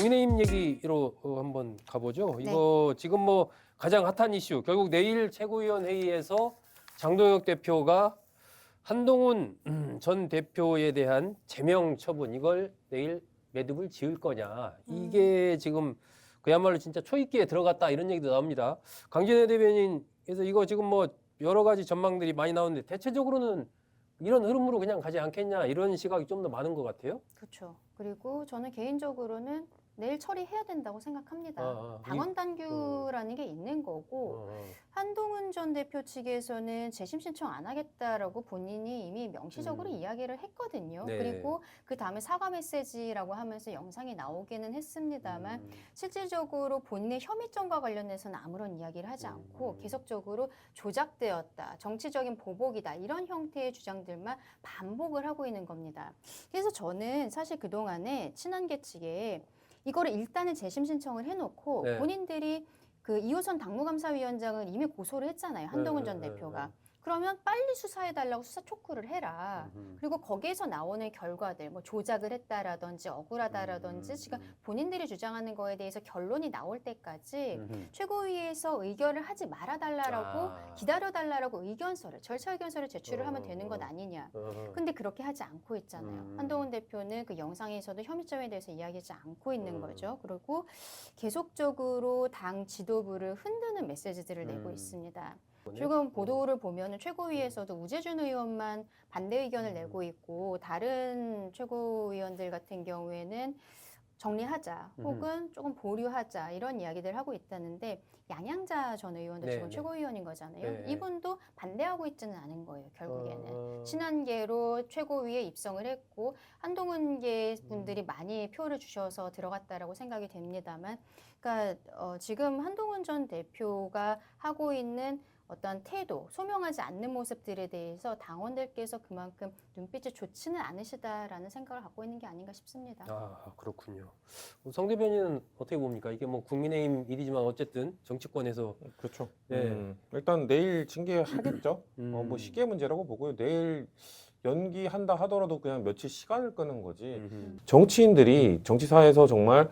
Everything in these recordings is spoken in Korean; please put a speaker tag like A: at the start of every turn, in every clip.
A: 국민의힘 얘기로 한번 가보죠.
B: 네.
A: 이거 지금 뭐 가장 핫한 이슈, 결국 내일 최고위원 회의에서 장동혁 대표가 한동훈 전 대표에 대한 제명 처분 이걸 내일 매듭을 지을 거냐. 이게 지금 그야말로 진짜 초입기에 들어갔다 이런 얘기도 나옵니다. 강진애 대변인께서 이거 지금 뭐 여러 가지 전망들이 많이 나오는데 대체적으로는 이런 흐름으로 그냥 가지 않겠냐 이런 시각이 좀 더 많은 것 같아요.
B: 그렇죠. 그리고 저는 개인적으로는 내일 처리해야 된다고 생각합니다.
A: 이-
B: 당원 단규라는 게 있는 거고 한동훈 전 대표 측에서는 재심 신청 안 하겠다라고 본인이 이미 명시적으로 이야기를 했거든요.
A: 네.
B: 그리고 그 다음에 사과 메시지라고 하면서 영상이 나오기는 했습니다만 실질적으로 본인의 혐의점과 관련해서는 아무런 이야기를 하지 않고 계속적으로 조작되었다, 정치적인 보복이다 이런 형태의 주장들만 반복을 하고 있는 겁니다. 그래서 저는 사실 그동안에 친한계 측에 이거를 일단은 재심 신청을 해놓고
A: 네.
B: 본인들이 그 이호선 당무감사위원장을 이미 고소를 했잖아요. 한동훈 전 대표가. 그러면 빨리 수사해달라고 수사 촉구를 해라. 그리고 거기에서 나오는 결과들, 뭐 조작을 했다라든지 억울하다라든지 지금 본인들이 주장하는 거에 대해서 결론이 나올 때까지 최고위에서 의결을 하지 말아달라고 기다려달라고 의견서를, 절차 의견서를 제출을 하면 되는 것 아니냐. 근데 그렇게 하지 않고 있잖아요. 한동훈 대표는 그 영상에서도 혐의점에 대해서 이야기하지 않고 있는 거죠. 그리고 계속적으로 당 지도부를 흔드는 메시지들을 내고 있습니다. 지금 보도를 보면 최고위에서도 우재준 의원만 반대 의견을 내고 있고 다른 최고위원들 같은 경우에는 정리하자 혹은 조금 보류하자 이런 이야기들 하고 있다는데 양양자 전 의원도
A: 네,
B: 지금
A: 네.
B: 최고위원인 거잖아요.
A: 네.
B: 이분도 반대하고 있지는 않은 거예요. 결국에는 친한계로 최고위에 입성을 했고 한동훈계 분들이 많이 표를 주셔서 들어갔다라고 생각이 됩니다만, 그러니까 지금 한동훈 전 대표가 하고 있는 어떤 태도, 소명하지 않는 모습들에 대해서 당원들께서 그만큼 눈빛이 좋지는 않으시다라는 생각을 갖고 있는 게 아닌가 싶습니다.
A: 아, 그렇군요. 성 대변인은 어떻게 봅니까? 이게 뭐 국민의힘 일이지만 어쨌든 정치권에서
C: 그렇죠.
A: 네.
C: 일단 내일 징계하겠죠. 뭐 시기의 문제라고 보고요. 내일 연기한다 하더라도 그냥 며칠 시간을 끄는 거지. 정치인들이 정치사에서 정말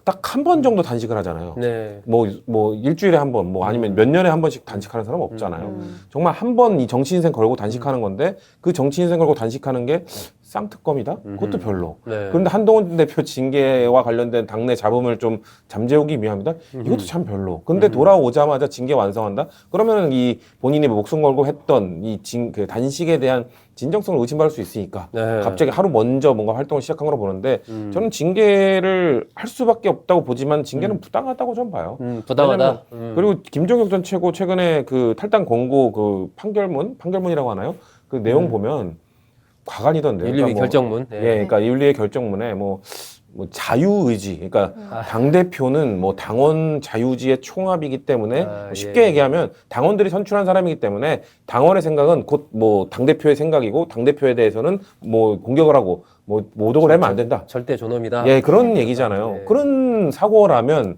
C: 딱 한 번 정도 단식을 하잖아요.
A: 네.
C: 뭐 일주일에 한 번, 뭐 아니면 몇 년에 한 번씩 단식하는 사람 없잖아요. 정말 한 번 이 정치 인생 걸고 단식하는 건데 그 정치 인생 걸고 단식하는 게 쌍특검이다? 그것도 별로.
A: 네.
C: 그런데 한동훈 대표 징계와 관련된 당내 잡음을 좀 잠재우기 위함이다? 이것도 참 별로. 근데 돌아오자마자 징계 완성한다? 그러면은 이 본인이 목숨 걸고 했던 그 단식에 대한 진정성을 의심받을 수 있으니까
A: 네.
C: 갑자기 하루 먼저 뭔가 활동을 시작한 거로 보는데 저는 징계를 할 수밖에 없다고 보지만 징계는 부당하다고 좀 봐요.
A: 부당하다.
C: 그리고 김종혁 전 최고 최근에 그 탈당 권고 그 판결문이라고 하나요? 그 내용 보면 과간이던데요.
A: 윤리위
C: 그러니까
A: 결정문. 네.
C: 예, 그러니까 윤리의 결정문에 뭐 자유의지, 그러니까 당 대표는 뭐 당원 자유지의 총합이기 때문에 뭐 쉽게 얘기하면 당원들이 선출한 사람이기 때문에 당원의 생각은 곧 뭐 당 대표의 생각이고 당 대표에 대해서는 뭐 공격을 하고 뭐 모독을 하면 안 된다.
A: 절대 존엄이다.
C: 예, 그런 얘기잖아요.
A: 네.
C: 그런 사고라면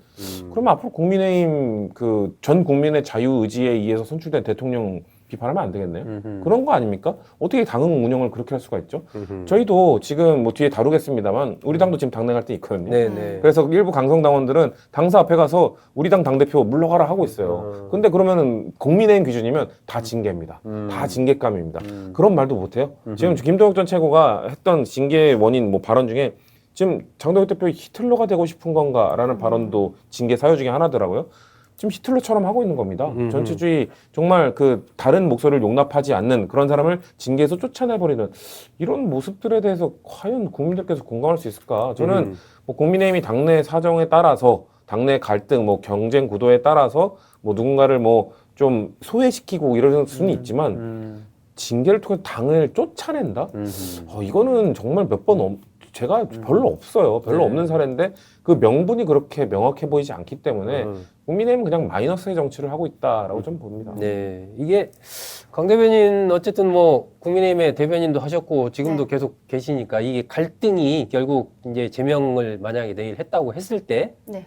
C: 그러면 앞으로 국민의힘 그 전 국민의 자유의지에 의해서 선출된 대통령 비판하면 안 되겠네요. 그런 거 아닙니까? 어떻게 당 운영을 그렇게 할 수가 있죠? 저희도 지금 뭐 뒤에 다루겠습니다만 우리 당도 지금 당내 갈등 있거든요.
A: 네네.
C: 그래서 일부 강성당원들은 당사 앞에 가서 우리 당 당대표 물러가라 하고 있어요. 근데 그러면은 국민의힘 기준이면 다 징계입니다. 다 징계감입니다. 그런 말도 못해요. 지금 김동혁 전 최고가 했던 징계 원인 뭐 발언 중에 지금 장동혁 대표의 히틀러가 되고 싶은 건가라는 발언도 징계 사유 중에 하나더라고요. 지금 히틀러처럼 하고 있는 겁니다. 전체주의 정말 그 다른 목소리를 용납하지 않는 그런 사람을 징계해서 쫓아내버리는 이런 모습들에 대해서 과연 국민들께서 공감할 수 있을까? 저는 뭐 국민의힘이 당내 사정에 따라서 당내 갈등, 뭐 경쟁 구도에 따라서 뭐 누군가를 뭐 좀 소외시키고 이럴 수는 있지만 징계를 통해 당을 쫓아낸다? 이거는 정말 제가 별로 없어요. 별로 없는 사례인데 그 명분이 그렇게 명확해 보이지 않기 때문에 국민의힘은 그냥 마이너스의 정치를 하고 있다라고 좀 봅니다.
A: 네. 이게 강 대변인 어쨌든 뭐 국민의힘의 대변인도 하셨고 지금도
B: 네.
A: 계속 계시니까 이게 갈등이 결국 이제 제명을 만약에 내일 했다고 했을 때
B: 네.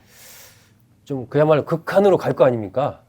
A: 좀 그야말로 극한으로 갈 거 아닙니까?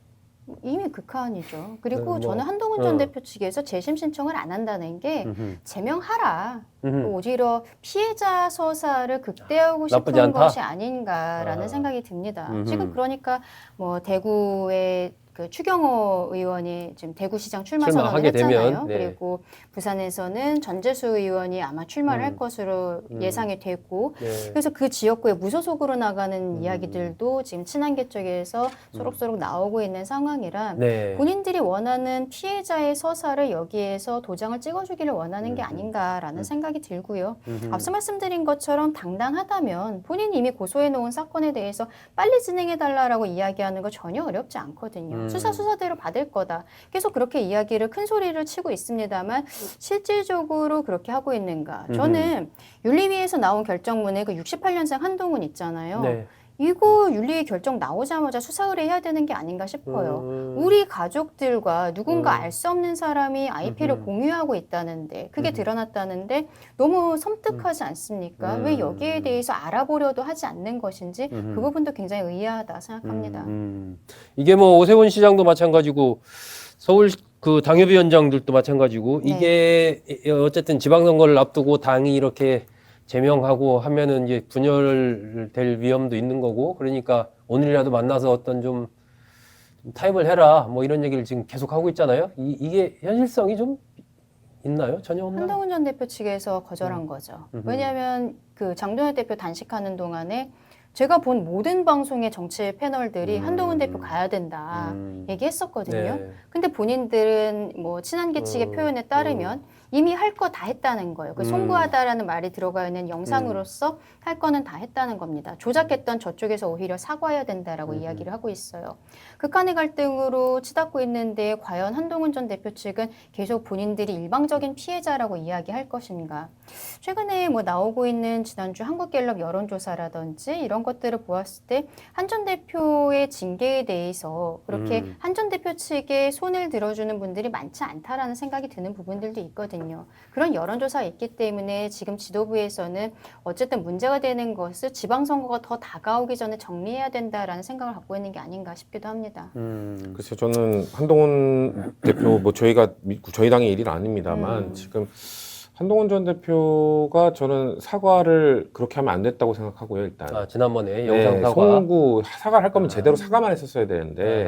B: 이미 극한이죠. 그리고
A: 뭐,
B: 저는 한동훈 전
A: 어.
B: 대표 측에서 재심 신청을 안 한다는 게 제명하라.
A: 음흠.
B: 오히려 피해자 서사를 극대화하고
A: 나쁘지
B: 싶은
A: 않다?
B: 것이 아닌가라는
A: 아.
B: 생각이 듭니다.
A: 음흠.
B: 지금 그러니까 뭐 대구의 그 추경호 의원이 지금 대구시장 출마 선언을
A: 출마하게
B: 했잖아요.
A: 되면, 네.
B: 그리고 부산에서는 전재수 의원이 아마 출마를 할 것으로 예상이 되고
A: 네.
B: 그래서 그 지역구에 무소속으로 나가는 이야기들도 지금 친한계 쪽에서 소록소록 나오고 있는 상황이라
A: 네.
B: 본인들이 원하는 피해자의 서사를 여기에서 도장을 찍어주기를 원하는 게 아닌가라는 생각이 들고요. 앞서 말씀드린 것처럼 당당하다면 본인이 이미 고소해놓은 사건에 대해서 빨리 진행해달라고 이야기하는 거 전혀 어렵지 않거든요. 수사대로 받을 거다. 계속 그렇게 이야기를 큰 소리를 치고 있습니다만 실질적으로 그렇게 하고 있는가. 저는 윤리위에서 나온 결정문에 그 68년생 한동훈 있잖아요.
A: 네.
B: 이거 윤리위 결정 나오자마자 수사 의뢰해야 되는 게 아닌가 싶어요. 우리 가족들과 누군가 알 수 없는 사람이 IP를 공유하고 있다는데 그게 드러났다는데 너무 섬뜩하지 않습니까? 왜 여기에 대해서 알아보려도 하지 않는 것인지 그 부분도 굉장히 의아하다 생각합니다.
A: 이게 뭐 오세훈 시장도 마찬가지고 서울 그 당협위원장들도 마찬가지고
B: 네.
A: 이게 어쨌든 지방선거를 앞두고 당이 이렇게 제명하고 하면은 이제 분열될 위험도 있는 거고 그러니까 오늘이라도 만나서 어떤 좀 타협을 해라 뭐 이런 얘기를 지금 계속 하고 있잖아요. 이게 현실성이 좀 있나요? 전혀 없나요?
B: 한동훈 전 대표 측에서 거절한 거죠. 왜냐하면 그 장동혁 대표 단식하는 동안에 제가 본 모든 방송의 정치 패널들이 한동훈 대표 가야 된다 얘기했었거든요.
A: 네.
B: 근데 본인들은 뭐 친한계 측의 표현에 따르면 이미 할 거 다 했다는 거예요. 그 송구하다라는 말이 들어가 있는 영상으로서 할 거는 다 했다는 겁니다. 조작했던 저쪽에서 오히려 사과해야 된다라고 이야기를 하고 있어요. 극한의 갈등으로 치닫고 있는데 과연 한동훈 전 대표 측은 계속 본인들이 일방적인 피해자라고 이야기할 것인가. 최근에 뭐 나오고 있는 지난주 한국갤럽 여론조사라든지 이런 것들을 보았을 때 한 전 대표의 징계에 대해서 그렇게 한 전 대표 측에 손을 들어주는 분들이 많지 않다라는 생각이 드는 부분들도 있거든요. 그런 여론조사가 있기 때문에 지금 지도부에서는 어쨌든 문제가 되는 것을 지방선거가 더 다가오기 전에 정리해야 된다라는 생각을 갖고 있는 게 아닌가 싶기도 합니다.
C: 글쎄요, 저는 한동훈 대표 뭐 저희 당의 일은 아닙니다만 지금 한동훈 전 대표가 저는 사과를 그렇게 하면 안 됐다고 생각하고요. 일단
A: 지난번에 영상 사과
C: 송구 사과를 할 거면 제대로 사과만 했었어야 되는데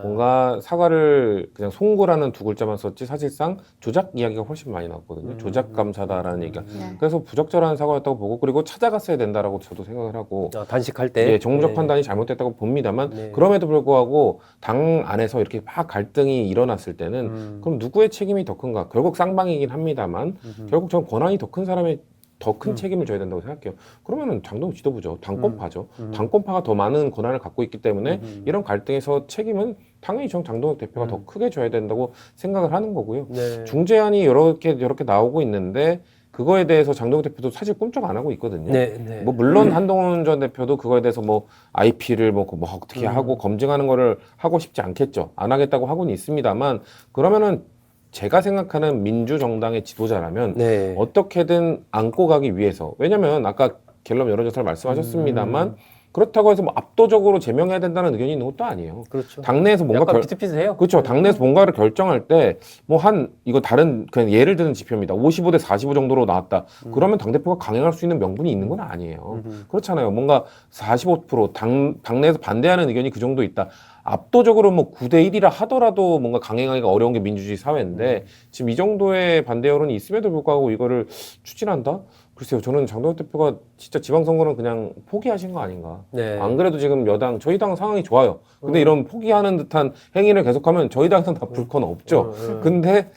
C: 뭔가 사과를 그냥 송구라는 두 글자만 썼지 사실상 조작 이야기가 훨씬 많이 나왔거든요. 조작 감사다라는 얘기가. 그래서 부적절한 사과였다고 보고 그리고 찾아갔어야 된다라고 저도 생각을 하고
A: 단식할 때
C: 정무적 판단이 잘못됐다고 봅니다만 그럼에도 불구하고 당 안에서 이렇게 막 갈등이 일어났을 때는 그럼 누구의 책임이 더 큰가? 결국 쌍방이긴 합니다만 결국 전 권한이 더 큰 사람의 더 큰 책임을 져야 된다고 생각해요. 그러면은 장동훈 지도부죠. 당권파죠. 당권파가 더 많은 권한을 갖고 있기 때문에 이런 갈등에서 책임은 당연히 장동혁 대표가 더 크게 져야 된다고 생각을 하는 거고요.
A: 네.
C: 중재안이 이렇게 나오고 있는데 그거에 대해서 장동혁 대표도 사실 꿈쩍 안 하고 있거든요.
A: 네.
C: 뭐 물론 한동훈 전 대표도 그거에 대해서 뭐 IP를 뭐 어떻게 하고 검증하는 거를 하고 싶지 않겠죠. 안 하겠다고 하고는 있습니다만 그러면은 제가 생각하는 민주정당의 지도자라면
A: 네.
C: 어떻게든 안고 가기 위해서 왜냐면 아까 갤럽 여론조사를 말씀하셨습니다만 그렇다고 해서 뭐 압도적으로 제명해야 된다는 의견이 있는 것도 아니에요.
A: 그렇죠.
C: 당내에서 뭔가
A: 약간 비슷비슷해요.
C: 그렇죠. 당내에서 뭔가를 결정할 때 뭐 이거 다른 그냥 예를 드는 지표입니다. 55대 45 정도로 나왔다. 그러면 당대표가 강행할 수 있는 명분이 있는 건 아니에요. 그렇잖아요. 뭔가 45% 당내에서 반대하는 의견이 그 정도 있다. 압도적으로 뭐 9대 1이라 하더라도 뭔가 강행하기가 어려운 게 민주주의 사회인데 지금 이 정도의 반대 여론이 있음에도 불구하고 이거를 추진한다? 글쎄요. 저는 장동혁 대표가 진짜 지방선거는 그냥 포기하신 거 아닌가.
A: 네.
C: 안 그래도 지금 저희 당 상황이 좋아요. 근데 이런 포기하는 듯한 행위를 계속하면 저희 당에서는 다 불건 없죠. 근데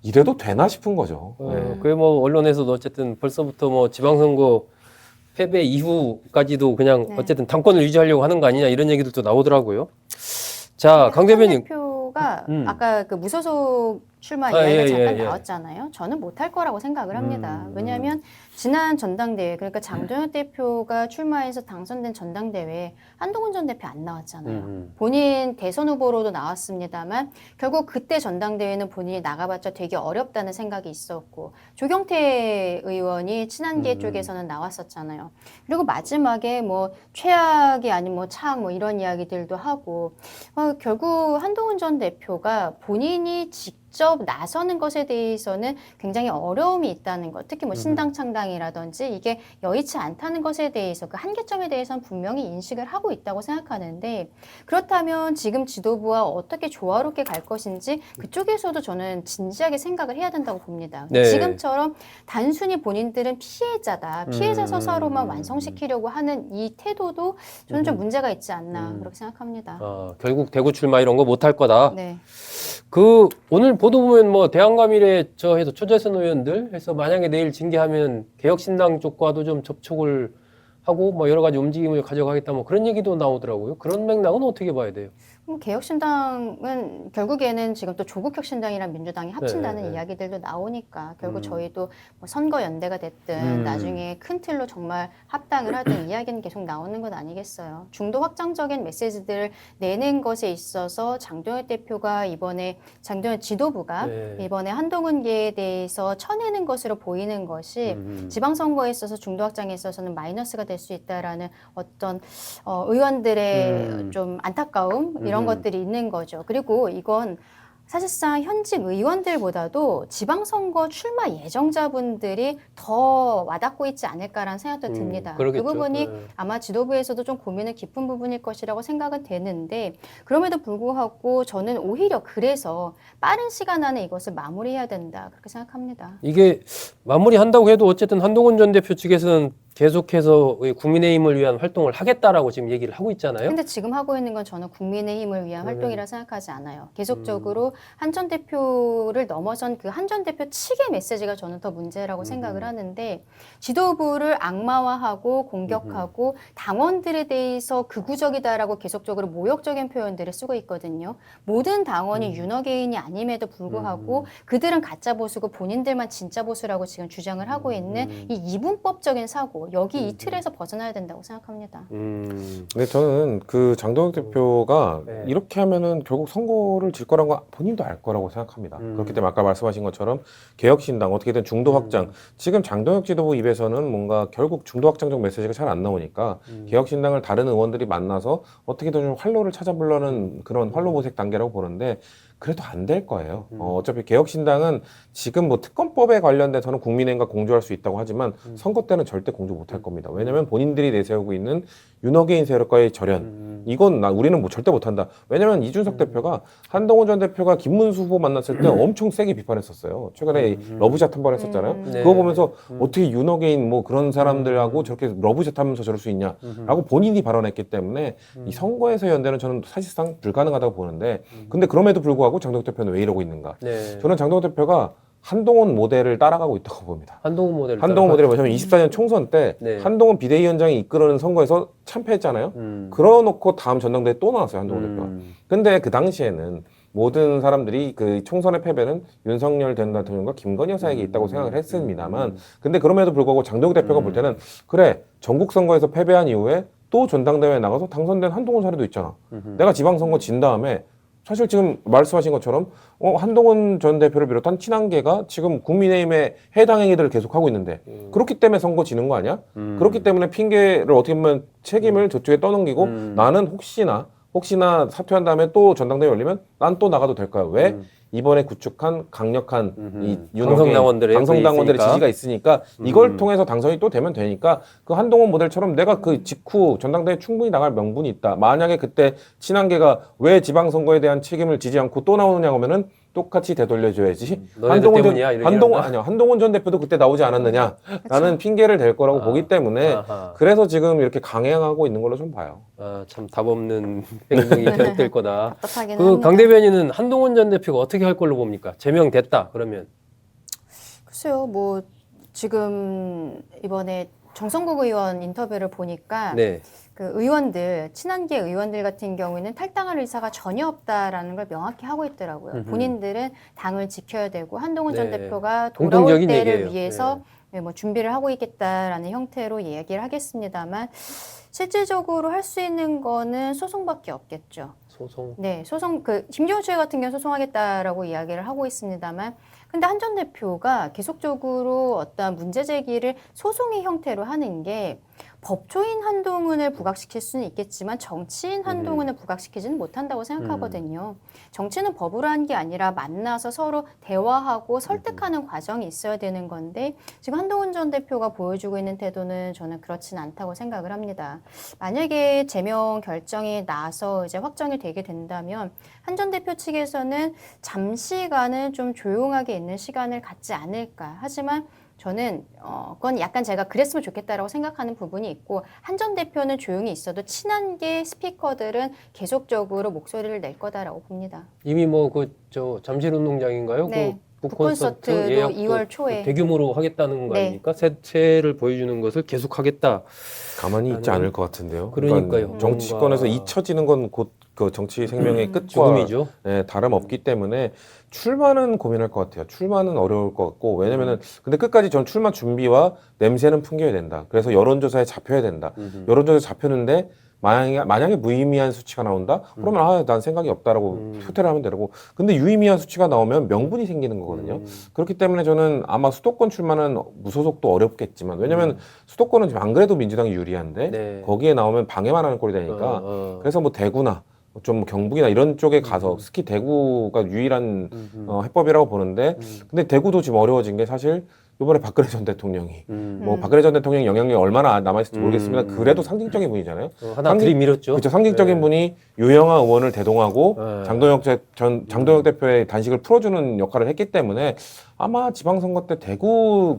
C: 이래도 되나 싶은 거죠.
A: 그게 뭐 언론에서도 어쨌든 벌써부터 뭐 지방선거 패배 이후까지도 그냥 어쨌든 당권을 유지하려고 하는 거 아니냐 이런 얘기들도 나오더라고요. 자, 강 대표님.
B: 대표가 아까 그 무소속 출마
A: 아,
B: 이야기가
A: 예,
B: 잠깐
A: 예, 예.
B: 나왔잖아요. 저는 못할 거라고 생각을 합니다.
A: 음.
B: 왜냐하면 지난 전당대회, 그러니까 장동혁 대표가 출마해서 당선된 전당대회에 한동훈 전 대표 안 나왔잖아요. 본인 대선 후보로도 나왔습니다만 결국 그때 전당대회는 본인이 나가봤자 되게 어렵다는 생각이 있었고, 조경태 의원이 친한계 쪽에서는 나왔었잖아요. 그리고 마지막에 뭐 최악이 아닌 뭐 차악 뭐 이런 이야기들도 하고, 결국 한동훈 전 대표가 본인이 직접 나서는 것에 대해서는 굉장히 어려움이 있다는 것, 특히 뭐 신당 창당이라든지 이게 여의치 않다는 것에 대해서 그 한계점에 대해서는 분명히 인식을 하고 있다고 생각하는데, 그렇다면 지금 지도부와 어떻게 조화롭게 갈 것인지 그쪽에서도 저는 진지하게 생각을 해야 된다고 봅니다.
A: 네.
B: 지금처럼 단순히 본인들은 피해자다, 피해자 서사로만 완성시키려고 하는 이 태도도 저는 좀 문제가 있지 않나 그렇게 생각합니다.
A: 결국 대구 출마 이런 거 못 할 거다.
B: 네.
A: 그 오늘 보도 보면 뭐 대한감일에 저 해서 초재선 의원들 해서 만약에 내일 징계하면 개혁신당 쪽과도 좀 접촉을 하고 뭐 여러 가지 움직임을 가져가겠다 뭐 그런 얘기도 나오더라고요. 그런 맥락은 어떻게 봐야 돼요?
B: 개혁신당은 결국에는 지금 또 조국혁신당이랑 민주당이 합친다는
A: 네.
B: 이야기들도 나오니까 결국 저희도 뭐 선거연대가 됐든 나중에 큰 틀로 정말 합당을 하든 이야기는 계속 나오는 것 아니겠어요. 중도 확장적인 메시지들을 내는 것에 있어서 장동혁 대표가 이번에 장동혁 지도부가
A: 네.
B: 이번에 한동훈계에 대해서 쳐내는 것으로 보이는 것이 지방선거에 있어서 중도 확장에 있어서는 마이너스가 될 수 있다라는 어떤 의원들의 좀 안타까움 이런 것들이 있는 거죠. 그리고 이건 사실상 현직 의원들보다도 지방선거 출마 예정자분들이 더 와닿고 있지 않을까라는 생각도 듭니다.
A: 그러겠죠.
B: 그 부분이
A: 네.
B: 아마 지도부에서도 좀 고민은 깊은 부분일 것이라고 생각은 되는데, 그럼에도 불구하고 저는 오히려 그래서 빠른 시간 안에 이것을 마무리해야 된다 그렇게 생각합니다.
A: 이게 마무리한다고 해도 어쨌든 한동훈 전 대표 측에서는 계속해서 국민의힘을 위한 활동을 하겠다라고 지금 얘기를 하고 있잖아요.
B: 근데 지금 하고 있는 건 저는 국민의힘을 위한 활동이라 생각하지 않아요. 계속적으로 한 전 대표를 넘어선 그 한 전 대표 측의 메시지가 저는 더 문제라고 생각을 하는데, 지도부를 악마화하고 공격하고 당원들에 대해서 극우적이다라고 계속적으로 모욕적인 표현들을 쓰고 있거든요. 모든 당원이 윤어게인이 아님에도 불구하고 그들은 가짜 보수고 본인들만 진짜 보수라고 지금 주장을 하고 있는 이 이분법적인 사고, 여기 이 틀에서 벗어나야 된다고 생각합니다.
C: 근데 저는 그 장동혁 대표가
A: 네.
C: 이렇게 하면은 결국 선거를 질 거라는 거 본인도 알 거라고 생각합니다. 그렇기 때문에 아까 말씀하신 것처럼 개혁신당 어떻게든 중도 확장, 지금 장동혁 지도부 입에서는 뭔가 결국 중도 확장적 메시지가 잘 안 나오니까 개혁신당을 다른 의원들이 만나서 어떻게든 좀 활로를 찾아보려는 그런 활로보색 단계라고 보는데, 그래도 안 될 거예요. 어차피 개혁신당은 지금 뭐 특검법에 관련돼서는 국민의힘과 공조할 수 있다고 하지만 선거 때는 절대 공조 못 할 겁니다. 왜냐하면 본인들이 내세우고 있는 윤어게인 세력과의 절연, 이건 우리는 뭐 절대 못 한다. 왜냐하면 이준석 대표가 한동훈 전 대표가 김문수 후보 만났을 때 엄청 세게 비판했었어요. 최근에 러브샷 한 번 했었잖아요.
A: 네.
C: 그거 보면서 어떻게 윤어게인 뭐 그런 사람들하고 저렇게 러브샷 하면서 저럴 수 있냐라고 본인이 발언했기 때문에 이 선거에서 연대는 저는 사실상 불가능하다고 보는데, 근데 그럼에도 불구하고 장동혁 대표는 왜 이러고 있는가?
A: 네.
C: 저는 장동혁 대표가 한동훈 모델을 따라가고 있다고 봅니다.
A: 한동훈 모델.
C: 한동훈 모델이 뭐냐면 24년 총선 때
A: 네.
C: 한동훈 비대위원장이 이끄는 선거에서 참패했잖아요. 그러놓고 다음 전당대회 또 나왔어요, 한동훈 대표가. 근데 그 당시에는 모든 사람들이 그 총선의 패배는 윤석열 전 대통령과 김건희 여사에게 있다고 생각을 했습니다만, 근데 그럼에도 불구하고 장동혁 대표가 볼 때는 그래, 전국 선거에서 패배한 이후에 또 전당대회에 나가서 당선된 한동훈 사례도 있잖아. 내가 지방선거 진 다음에 사실 지금 말씀하신 것처럼 한동훈 전 대표를 비롯한 친한계가 지금 국민의힘의 해당 행위들을 계속하고 있는데, 그렇기 때문에 선거 지는 거 아니야? 그렇기 때문에 핑계를 어떻게 보면 책임을 저쪽에 떠넘기고 나는 혹시나 사퇴한 다음에 또 전당대회 열리면 난 또 나가도 될까요? 왜? 이번에 구축한 강력한 이
A: 강성당원들의
C: 강성당원들의
A: 있으니까.
C: 지지가 있으니까 이걸 통해서 당선이 또 되면 되니까, 그 한동훈 모델처럼 내가 그 직후 전당대회 충분히 나갈 명분이 있다. 만약에 그때 친한계가 왜 지방선거에 대한 책임을 지지 않고 또 나오느냐 하면은 똑같이 되돌려줘야지.
A: 너네들 때문이야, 이런
C: 한동훈 전 대표도 그때 나오지 않았느냐라는 핑계를 댈 거라고 보기 때문에
A: 아하.
C: 그래서 지금 이렇게 강행하고 있는 걸로 좀 봐요.
A: 참 답없는 행동이 계속될 거다.
B: 답답하긴
A: 그
B: 합니다.
A: 강 대변인은 한동훈 전 대표가 어떻게 할 걸로 봅니까? 제명됐다 그러면.
B: 글쎄요, 뭐 지금 이번에 정성국 의원 인터뷰를 보니까
A: 네.
B: 그 의원들, 친한계 의원들 같은 경우에는 탈당할 의사가 전혀 없다라는 걸 명확히 하고 있더라고요. 본인들은 당을 지켜야 되고 한동훈 전
A: 네.
B: 대표가 돌아올
A: 공통적인
B: 때를
A: 얘기예요.
B: 위해서 뭐 준비를 하고 있겠다라는 형태로 얘기를 하겠습니다만 실질적으로 할 수 있는 거는 소송밖에 없겠죠.
A: 소송.
B: 네, 소송 김경수 씨 같은 경우 소송하겠다라고 이야기를 하고 있습니다만, 근데 한 전 대표가 계속적으로 어떤 문제 제기를 소송의 형태로 하는 게 법조인 한동훈을 부각시킬 수는 있겠지만 정치인 한동훈을 부각시키지는 못한다고 생각하거든요. 정치는 법으로 한 게 아니라 만나서 서로 대화하고 설득하는 과정이 있어야 되는 건데 지금 한동훈 전 대표가 보여주고 있는 태도는 저는 그렇지는 않다고 생각을 합니다. 만약에 제명 결정이 나서 이제 확정이 되게 된다면 한 전 대표 측에서는 잠시간은 좀 조용하게 있는 시간을 갖지 않을까. 하지만 저는 그건 약간 제가 그랬으면 좋겠다라고 생각하는 부분이 있고 한 전 대표는 조용히 있어도 친한계 스피커들은 계속적으로 목소리를 낼 거다라고 봅니다.
A: 이미 뭐 저 잠실운동장인가요?
B: 네.
A: 그
B: 북콘서트도
A: 예약도
B: 2월 초에
A: 대규모로 하겠다는 거
B: 네.
A: 아닙니까? 새해를 보여주는 것을 계속하겠다.
C: 가만히 있지 않을 것 같은데요.
A: 그러니까요.
C: 정치권에서
A: 뭔가-
C: 잊혀지는 건 곧 그 정치 생명의 끝과
A: 죽음이죠.
C: 다름없기 때문에 출마는 고민할 것 같아요. 출마는 어려울 것 같고 왜냐면은 근데 끝까지 전 출마 준비와 냄새는 풍겨야 된다. 그래서 여론조사에 잡혀야 된다. 여론조사에 잡혔는데 만약에 무의미한 수치가 나온다? 그러면 난 생각이 없다라고 후퇴를 하면 되고 근데 유의미한 수치가 나오면 명분이 생기는 거거든요. 그렇기 때문에 저는 아마 수도권 출마는 무소속도 어렵겠지만 왜냐면 수도권은 지금 안 그래도 민주당이 유리한데
A: 네.
C: 거기에 나오면 방해만 하는 꼴이 되니까 그래서 뭐 대구나 좀 경북이나 이런 쪽에 가서 특히 대구가 유일한 해법이라고 보는데 근데 대구도 지금 어려워진 게 사실 이번에 박근혜 전 대통령이 뭐 박근혜 전 대통령 영향력이 얼마나 남아있을지 모르겠습니다. 그래도 상징적인 분이잖아요.
A: 하나 들이밀었죠.
C: 그렇죠. 상징적인
A: 네.
C: 분이 유영아 의원을 대동하고
A: 네.
C: 장동혁 대표의 단식을 풀어주는 역할을 했기 때문에 아마 지방선거 때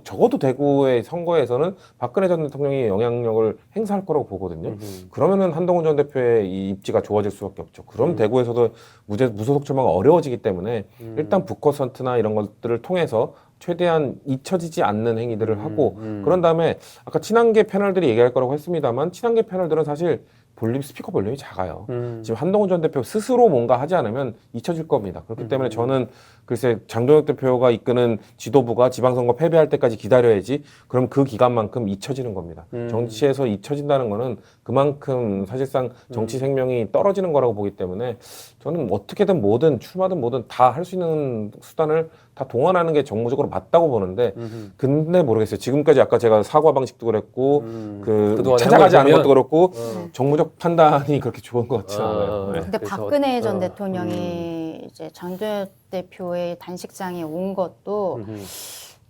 C: 적어도 대구의 선거에서는 박근혜 전 대통령이 영향력을 행사할 거라고 보거든요. 그러면은 한동훈 전 대표의 이 입지가 좋아질 수밖에 없죠. 그럼 대구에서도 무소속 출마가 어려워지기 때문에 일단 북콘서트나 이런 것들을 통해서 최대한 잊혀지지 않는 행위들을 하고 그런 다음에 아까 친한계 패널들이 얘기할 거라고 했습니다만 친한계 패널들은 사실 스피커 볼륨이 작아요. 지금 한동훈 전 대표 스스로 뭔가 하지 않으면 잊혀질 겁니다. 그렇기 때문에 저는 글쎄 장동혁 대표가 이끄는 지도부가 지방선거 패배할 때까지 기다려야지 그럼 그 기간만큼 잊혀지는 겁니다. 정치에서 잊혀진다는 거는 그만큼 사실상 정치 생명이 떨어지는 거라고 보기 때문에 저는 어떻게든 뭐든 출마든 뭐든 다 할 수 있는 수단을 다 동원하는 게 정무적으로 맞다고 보는데 근데 모르겠어요. 지금까지 아까 제가 사과 방식도 그랬고
A: 그동안에
C: 찾아가지 않은
A: 해보면-
C: 것도 그렇고 정무적 판단이 그렇게 좋은 것 같지는 않아요. 네.
B: 근데
A: 그래서
B: 박근혜 전 대통령이 이제 장동혁 대표의 단식장에 온 것도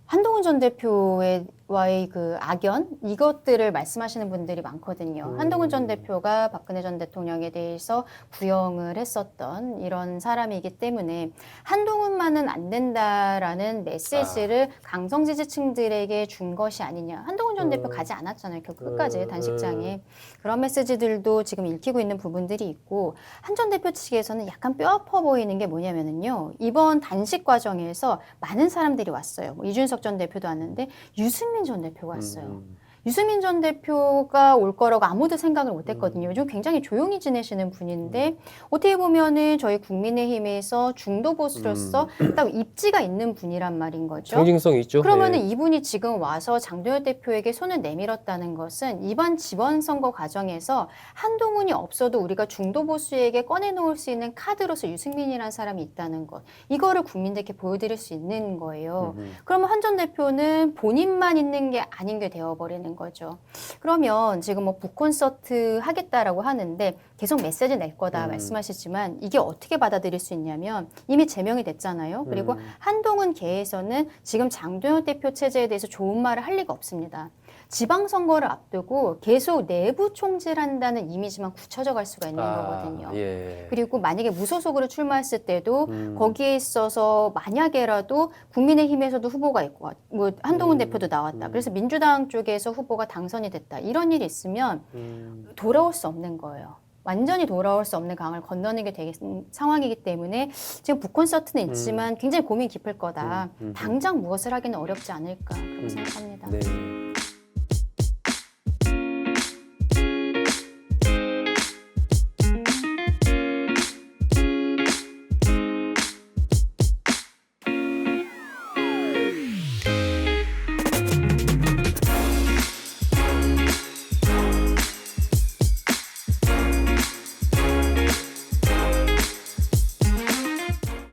B: 한동훈 전 대표와의 그 악연 이것들을 말씀하시는 분들이 많거든요. 한동훈 전 대표가 박근혜 전 대통령에 대해서 구형을 했었던 이런 사람이기 때문에 한동훈만은 안 된다라는 메시지를 강성 지지층들에게 준 것이 아니냐. 한동훈 전 대표 가지 않았잖아요. 결국 끝까지 단식장에. 그런 메시지들도 지금 읽히고 있는 부분들이 있고 한 전 대표 측에서는 약간 뼈아파 보이는 게 뭐냐면요. 이번 단식 과정에서 많은 사람들이 왔어요. 뭐 이준석 전 대표도 왔는데 유승민 전 대표가 왔어요. 유승민 전 대표가 올 거라고 아무도 생각을 못 했거든요. 요즘 굉장히 조용히 지내시는 분인데 어떻게 보면은 저희 국민의힘에서 중도 보수로서 딱 입지가 있는 분이란 말인 거죠.
A: 상징성이 있죠.
B: 그러면은
A: 네.
B: 이분이 지금 와서 장동혁 대표에게 손을 내밀었다는 것은 이번 지방선거 과정에서 한동훈이 없어도 우리가 중도 보수에게 꺼내놓을 수 있는 카드로서 유승민이라는 사람이 있다는 것. 이거를 국민들께 보여드릴 수 있는 거예요. 그러면 한 전 대표는 본인만 있는 게 아닌 게 되어버리는 거죠. 그러면 지금 뭐 북콘서트 하겠다라고 하는데 계속 메시지 낼 거다 말씀하시지만 이게 어떻게 받아들일 수 있냐면 이미 제명이 됐잖아요. 그리고 한동훈 계에서는 지금 장동혁 대표 체제에 대해서 좋은 말을 할 리가 없습니다. 지방선거를 앞두고 계속 내부 총질한다는 이미지만 굳혀져 갈 수가 있는 거거든요.
A: 예.
B: 그리고 만약에 무소속으로 출마했을 때도 거기에 있어서 만약에라도 국민의힘에서도 후보가 있고 뭐 한동훈 대표도 나왔다. 그래서 민주당 쪽에서 후보가 당선이 됐다. 이런 일이 있으면 돌아올 수 없는 거예요. 완전히 돌아올 수 없는 강을 건너는 게 되는 상황이기 때문에 지금 북콘서트는 있지만 굉장히 고민 깊을 거다. 당장 무엇을 하기는 어렵지 않을까 그렇게 생각합니다.
A: 네.